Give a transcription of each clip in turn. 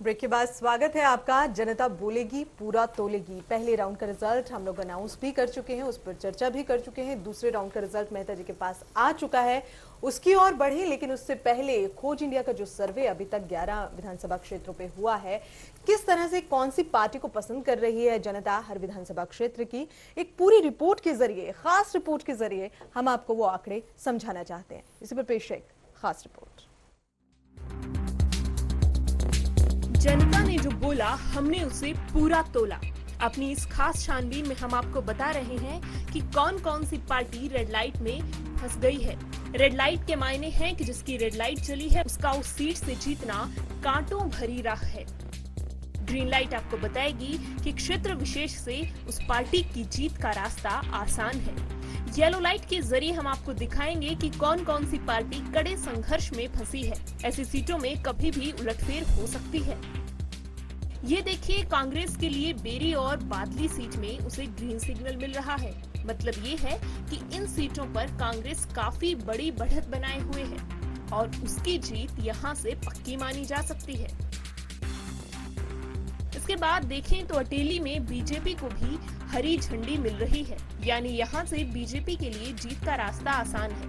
Break के बाद स्वागत है आपका। जनता बोलेगी पूरा तोलेगी। पहले राउंड का रिजल्ट हम लोग अनाउंस भी कर चुके हैं, उस पर चर्चा भी कर चुके हैं। दूसरे राउंड का रिजल्ट मेहता जी के पास आ चुका है, उसकी ओर बढ़े। लेकिन उससे पहले खोज इंडिया का जो सर्वे अभी तक 11 विधानसभा क्षेत्रों पे हुआ है, किस तरह से कौन सी पार्टी को पसंद कर रही है जनता हर विधानसभा क्षेत्र की, एक पूरी रिपोर्ट के जरिए, खास रिपोर्ट के जरिए हम आपको वो आंकड़े समझाना चाहते हैं। इसी पर पेश है खास रिपोर्ट। जनता ने जो बोला हमने उसे पूरा तोला। अपनी इस खास छानबीन में हम आपको बता रहे हैं कि कौन कौन सी पार्टी रेड लाइट में फंस गई है। रेड लाइट के मायने हैं कि जिसकी रेड लाइट चली है उसका उस सीट से जीतना कांटों भरी राह है। ग्रीन लाइट आपको बताएगी कि क्षेत्र विशेष से उस पार्टी की जीत का रास्ता आसान है। येलो लाइट के जरिए हम आपको दिखाएंगे कि कौन कौन सी पार्टी कड़े संघर्ष में फंसी है। ऐसी सीटों में कभी भी उलटफेर हो सकती है। ये देखिए, कांग्रेस के लिए बेरी और बादली सीट में उसे ग्रीन सिग्नल मिल रहा है। मतलब ये है कि इन सीटों पर कांग्रेस काफी बड़ी बढ़त बनाए हुए है और उसकी जीत यहाँ से पक्की मानी जा सकती है। इसके बाद देखें तो अटेली में बीजेपी को भी हरी झंडी मिल रही है, यानी यहाँ से बीजेपी के लिए जीत का रास्ता आसान है।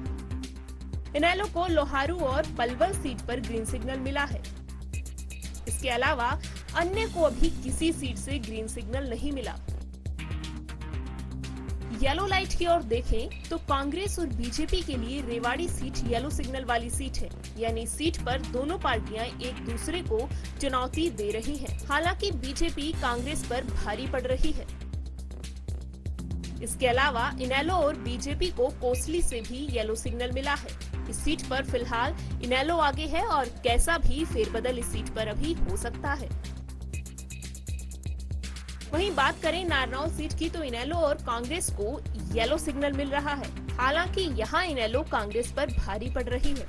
इनेलो को लोहारू और पलवल सीट पर ग्रीन सिग्नल मिला है। इसके अलावा अन्य को अभी किसी सीट से ग्रीन सिग्नल नहीं मिला। येलो लाइट की ओर देखें तो कांग्रेस और बीजेपी के लिए रेवाड़ी सीट येलो सिग्नल वाली सीट है, यानी सीट पर दोनों पार्टियां एक दूसरे को चुनौती दे रही हैं। हालांकि बीजेपी कांग्रेस पर भारी पड़ रही है। इसके अलावा इनेलो और बीजेपी को कोसली से भी येलो सिग्नल मिला है। इस सीट पर फिलहाल इनेलो आगे है और कैसा भी फेरबदल इस सीट पर अभी हो सकता है। वहीं बात करें नारनौल सीट की तो इनेलो और कांग्रेस को येलो सिग्नल मिल रहा है। हालांकि यहाँ इनेलो कांग्रेस पर भारी पड़ रही है।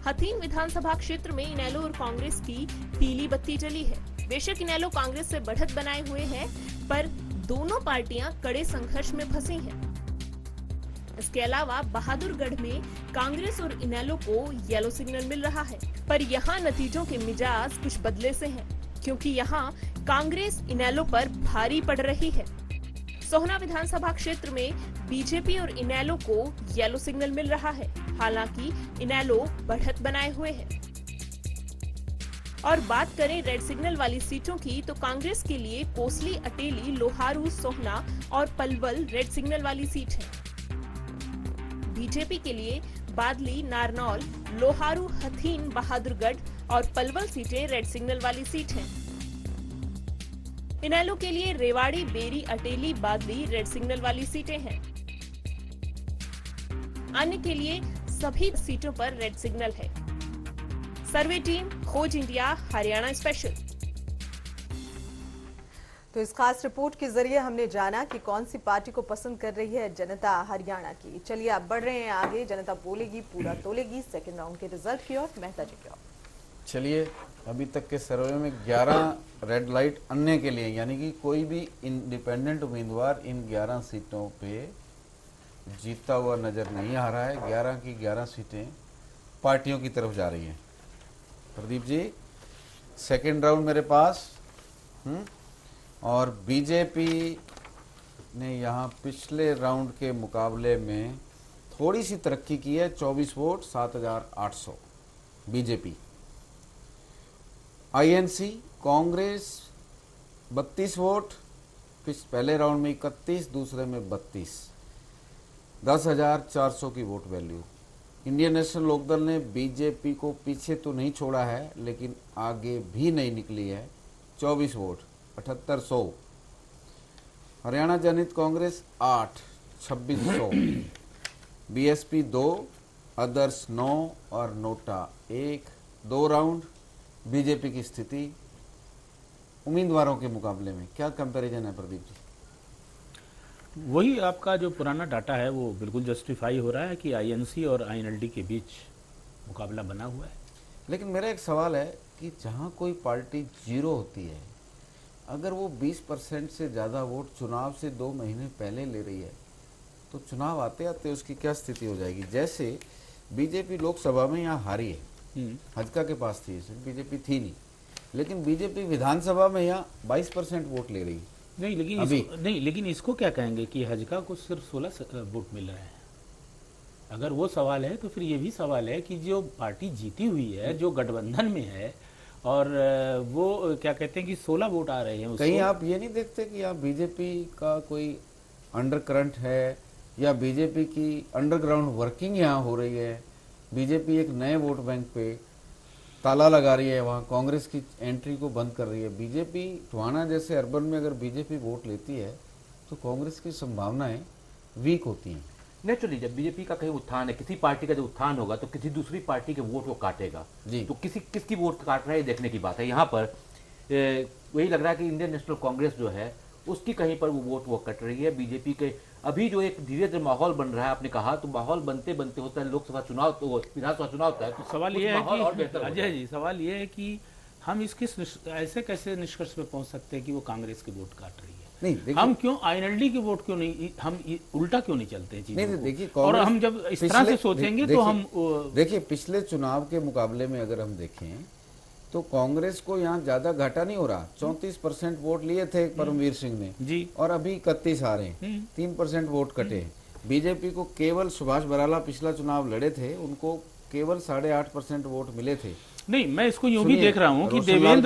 हथीन विधानसभा क्षेत्र में इनेलो और कांग्रेस की पीली बत्ती जली है। बेशक इनेलो कांग्रेस से बढ़त बनाए हुए है, पर दोनों पार्टियां कड़े संघर्ष में फंसी हैं। इसके अलावा बहादुरगढ़ में कांग्रेस और इनेलो को येलो सिग्नल मिल रहा है, पर यहाँ नतीजों के मिजाज कुछ बदले से हैं, क्योंकि यहाँ कांग्रेस इनेलो पर भारी पड़ रही है। सोहना विधानसभा क्षेत्र में बीजेपी और इनेलो को येलो सिग्नल मिल रहा है। हालांकि इनेलो बढ़त बनाए हुए है। और बात करें रेड सिग्नल वाली सीटों की तो कांग्रेस के लिए कोसली, अटेली, लोहारू, सोहना और पलवल रेड सिग्नल वाली सीट है। बीजेपी के लिए बादली, नारनौल, लोहारू, हथीन, बहादुरगढ़ और पलवल सीटें रेड सिग्नल वाली सीट हैं। इनेलो के लिए रेवाड़ी, बेरी, अटेली, बादली रेड सिग्नल वाली सीटें हैं। अन्य के लिए सभी सीटों पर रेड सिग्नल है। सर्वे टीम खोज इंडिया हरियाणा स्पेशल। तो इस खास रिपोर्ट के जरिए हमने जाना कि कौन सी पार्टी को पसंद कर रही है जनता हरियाणा की। चलिए आप बढ़ रहे हैं आगे। जनता बोलेगी पूरा तोलेगी सेकंड राउंड के रिजल्ट की ओर, मेहता जी की ओर। चलिए, अभी तक के सर्वे में 11 रेड लाइट अन्य के लिए, यानी कि कोई भी इंडिपेंडेंट उम्मीदवार इन 11 सीटों पे जीतता हुआ नजर नहीं आ रहा है। 11 की 11 सीटें पार्टियों की तरफ जा रही हैं। प्रदीप जी, सेकंड राउंड मेरे पास और बीजेपी ने यहाँ पिछले राउंड के मुकाबले में थोड़ी सी तरक्की की है। 24 vote 7,800 BJP. INC Congress 32 vote, पहले राउंड में 31, दूसरे में 32, 10,400 की vote value. Indian National Lokdal ने बीजेपी को पीछे तो नहीं छोड़ा है, लेकिन आगे भी नहीं निकली है। 24 vote 7,800। Haryana Janhit Congress 8, 2,600। BSP 2, others 9 और नोटा 1। 2 राउंड बीजेपी की स्थिति उम्मीदवारों के मुकाबले में क्या कंपैरिजन है प्रदीप जी? वही आपका जो पुराना डाटा है वो बिल्कुल जस्टिफाई हो रहा है कि आईएनसी और आईएनएलडी के बीच मुकाबला बना हुआ है। लेकिन मेरा एक सवाल है कि जहां कोई पार्टी जीरो होती है, अगर वो 20% से ज़्यादा वोट चुनाव से 2 महीने पहले ले रही है, तो चुनाव आते आते उसकी क्या स्थिति हो जाएगी? जैसे बीजेपी लोकसभा में यहाँ हारी है, हजका के पास थी, इसमें बीजेपी थी नहीं, लेकिन बीजेपी विधानसभा में यहाँ 22% वोट ले रही है। नहीं लेकिन नहीं लेकिन इसको क्या कहेंगे कि हजका को सिर्फ 16 वोट मिल रहे हैं? अगर वो सवाल है तो फिर ये भी सवाल है कि जो पार्टी जीती हुई है, जो गठबंधन में है, और वो क्या कहते हैं कि 16 वोट आ रहे हैं उसको। कहीं आप ये नहीं देखते कि यहाँ बीजेपी का कोई अंडर करंट है या बीजेपी की अंडरग्राउंड वर्किंग यहाँ हो रही है? बीजेपी एक नए वोट बैंक पे ताला लगा रही है, वहाँ कांग्रेस की एंट्री को बंद कर रही है। बीजेपी टोहाना जैसे अर्बन में अगर बीजेपी वोट लेती है तो कांग्रेस की संभावनाएं वीक होती हैं। नेचुरली जब बीजेपी का कहीं उत्थान है, किसी पार्टी का जब उत्थान होगा तो किसी दूसरी पार्टी के वोट को काटेगा जी। तो किसकी वोट काट रहा है ये देखने की बात है। यहाँ पर वही लग रहा है कि इंडियन नेशनल कांग्रेस जो है उसकी कहीं पर वो वोट वो कट रही है। बीजेपी के अभी जो एक धीरे धीरे माहौल बन रहा है, आपने कहा, तो माहौल बनते बनते होता है लोकसभा चुनाव, तो विधानसभा चुनाव होता है, तो सवाल ये है कि अजय जी, सवाल ये है कि हम इसके ऐसे कैसे निष्कर्ष पे पहुंच सकते हैं कि वो कांग्रेस के वोट काट रही है? नहीं, हम क्यों आईएनएलडी के वोट क्यों नहीं, हम उल्टा क्यों नहीं चलते हैं चीजों नहीं को? देखिए, और हम जब इस तरह से सोचेंगे तो हम देखिए पिछले चुनाव के मुकाबले में अगर हम देखें तो कांग्रेस को यहाँ ज्यादा घाटा नहीं हो रहा। 34% वोट लिए थे परमवीर सिंह ने जी, और अभी 31 आ रहे हैं, 3% वोट कटे। बीजेपी को केवल सुभाष बराला पिछला चुनाव लड़े थे, उनको केवल 8.5% वोट मिले थे। नहीं, मैं इसको यूं भी सुनिए, देख रहा हूं कि रोशनलाल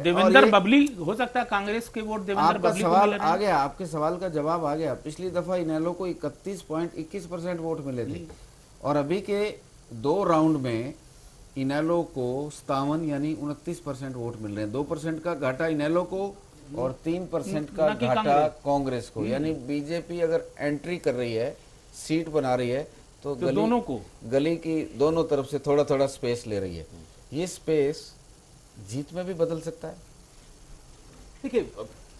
देवेंद्र बबली हो सकता है कांग्रेस के वोट देवेंद्र आपका बबली को सवाल मिल रहे आ हैं। गया, आपके सवाल का जवाब आ गया। पिछली दफा इनेलो को 31.21% वोट मिले थे और अभी के 2 राउंड में इनेलो को 57 यानी 29% वोट मिल रहे हैं। 2% का घाटा इनेलो को और 3% का ना कि घाटा कांग्रेस कांग्रेस को। यानी बीजेपी अगर एंट्री कर रही है, सीट बना रही है तो दोनों को गली की दोनों तरफ से थोड़ा थोड़ा स्पेस ले रही है। ये स्पेस जीत में भी बदल सकता है। देखिए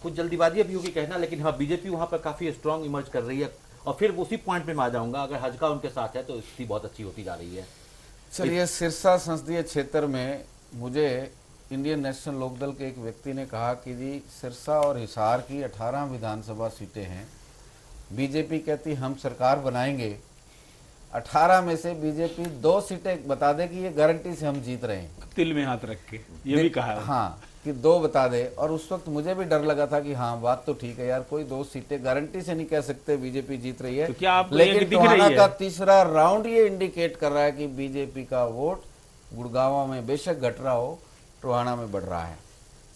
कुछ जल्दीबाजी अभी होगी कहना, लेकिन हाँ बीजेपी वहां पर काफी स्ट्रांग इमर्ज कर रही है। और फिर उसी पॉइंट पे मैं आ जाऊंगा, अगर हजका उनके साथ है तो स्थिति बहुत अच्छी होती जा रही है। चलिए, सिरसा संसदीय क्षेत्र में मुझे इंडियन नेशनल लोकदल के एक व्यक्ति ने कहा कि जी सिरसा और हिसार की 18 विधानसभा सीटें हैं, बीजेपी कहती हम सरकार बनाएंगे, 18 में से बीजेपी 2 सीटें बता दे कि ये गारंटी से हम जीत रहे हैं, तिल में हाथ रख के ये भी कहा है। हाँ कि 2 बता दे। और उस वक्त मुझे भी डर लगा था कि हाँ बात तो ठीक है यार, कोई 2 सीटें गारंटी से नहीं कह सकते बीजेपी जीत रही है। तो क्या आपको ये लेकिन दिख रही टोहाना है? का तीसरा राउंड ये इंडिकेट कर रहा है कि बीजेपी का वोट गुड़गांव में बेशक घट रहा हो, टोहाना में बढ़ रहा है।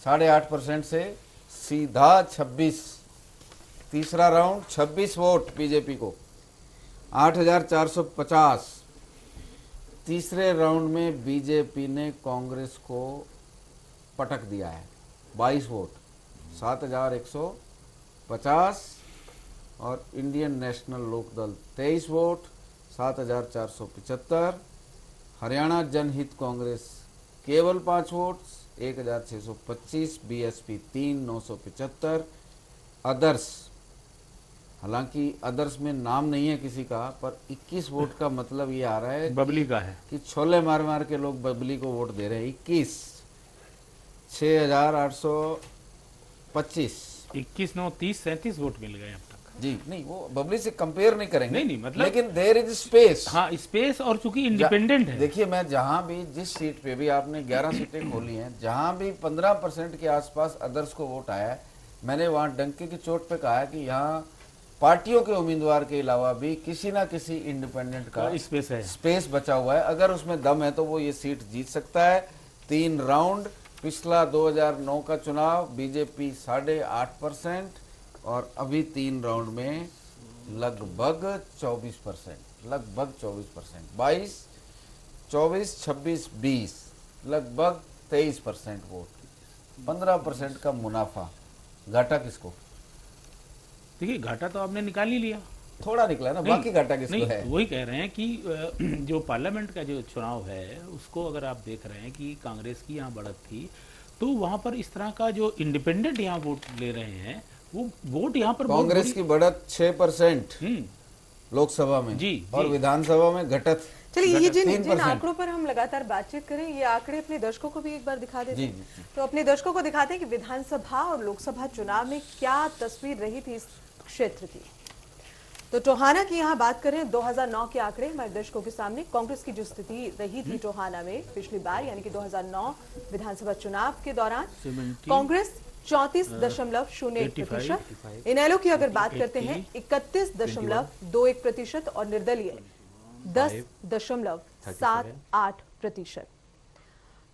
8.5% से सीधा 26, तीसरा राउंड 26 वोट बीजेपी को, 8,450। तीसरे राउंड में बीजेपी ने कांग्रेस को पटक दिया है, 22 वोट, 7,150। और Indian National Lokdal 23 vote, 7,475। Haryana Janhit Congress केवल 5 वोट, 1,625। बीएसपी 3, 975। अदर्स, हालांकि अदर्स में नाम नहीं है किसी का, पर 21 वोट का मतलब ये आ रहा है बबली का है कि छोले मार मार के लोग बबली को वोट दे रहे हैं। 21, 6,825। 21, 9, 30, 37 वोट मिल गए अब तक। जी नहीं, वो बबली से कंपेयर नहीं करेंगे, नहीं, मतलब लेकिन देयर इज स्पेस। हाँ, स्पेस, और चूंकि इंडिपेंडेंट है। देखिए, मैं जहां भी जिस सीट पे भी आपने 11 सीटें खोली हैं, जहां भी 15% के आसपास अदर्स को वोट आया है, मैंने वहां डंके की चोट पे कहा है कि यहाँ पार्टियों के उम्मीदवार के अलावा भी किसी ना किसी इंडिपेंडेंट का स्पेस है, स्पेस बचा हुआ है। अगर उसमें दम है तो वो ये सीट जीत सकता है। 3 राउंड, पिछला 2009 का चुनाव बीजेपी 8.5% और अभी 3 राउंड में लगभग 24%, लगभग 24%, 22, 24, 26, 20, लगभग 23% वोट, 15% का मुनाफा। घाटा किसको? देखिए घाटा तो आपने निकाल ही लिया, थोड़ा निकला ना, बाकी घाटा किसको नहीं, है? वही कह रहे हैं कि जो पार्लियामेंट का जो चुनाव है उसको अगर आप देख रहे हैं कि कांग्रेस की यहाँ बढ़त थी, तो वहां पर इस तरह का जो इंडिपेंडेंट यहाँ वोट ले रहे हैं, वो वोट यहाँ पर कांग्रेस की बढ़त 6% लोकसभा में जी, और जी। विधानसभा में घटत। चलिए, ये जिन 3%। आंकड़ों पर हम लगातार बातचीत करें, ये आंकड़े अपने दर्शकों को भी एक बार दिखा देते जी, हैं। जी। तो अपने दर्शकों को दिखाते हैं कि विधानसभा और लोकसभा चुनाव में क्या तस्वीर रही थी इस क्षेत्र की। तो टोहाना की यहाँ बात करें 2009 के आंकड़े हमारे दर्शकों के सामने। कांग्रेस की जो स्थिति रही थी टोहाना में पिछली बार यानी कि 2009 विधानसभा चुनाव के दौरान, कांग्रेस 34.01%, इनेलो की अगर बात करते हैं 31.21% और निर्दलीय 10.78%।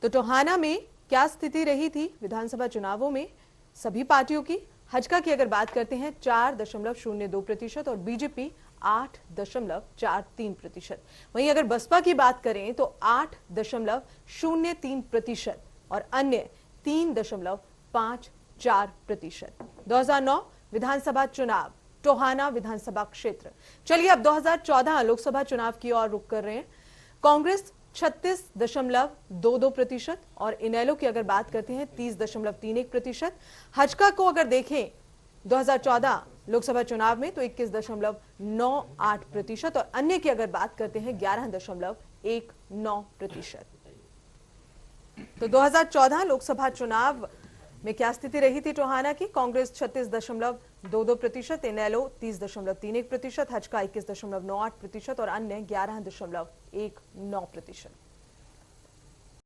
तो टोहाना में क्या स्थिति रही थी विधानसभा चुनावों में सभी पार्टियों की? हजका की अगर बात करते हैं 4.02% और बीजेपी 8.43%। वहीं अगर बसपा की बात करें तो 8.03% और अन्य 3.54%। 2009 विधानसभा चुनाव, टोहाना विधानसभा क्षेत्र। चलिए अब 2014 लोकसभा चुनाव की ओर रुख कर रहे हैं। कांग्रेस 36.22% और इनेलो की अगर बात करते हैं 30.31%। हजका को अगर देखें 2014 लोकसभा चुनाव में तो 21.98% और अन्य की अगर बात करते हैं 11.19%। तो 2014 लोकसभा चुनाव में क्या स्थिति रही थी टोहाना की? कांग्रेस 36.22%, इनेलो 30.31%, हजका 21.98% और अन्य 11.19%।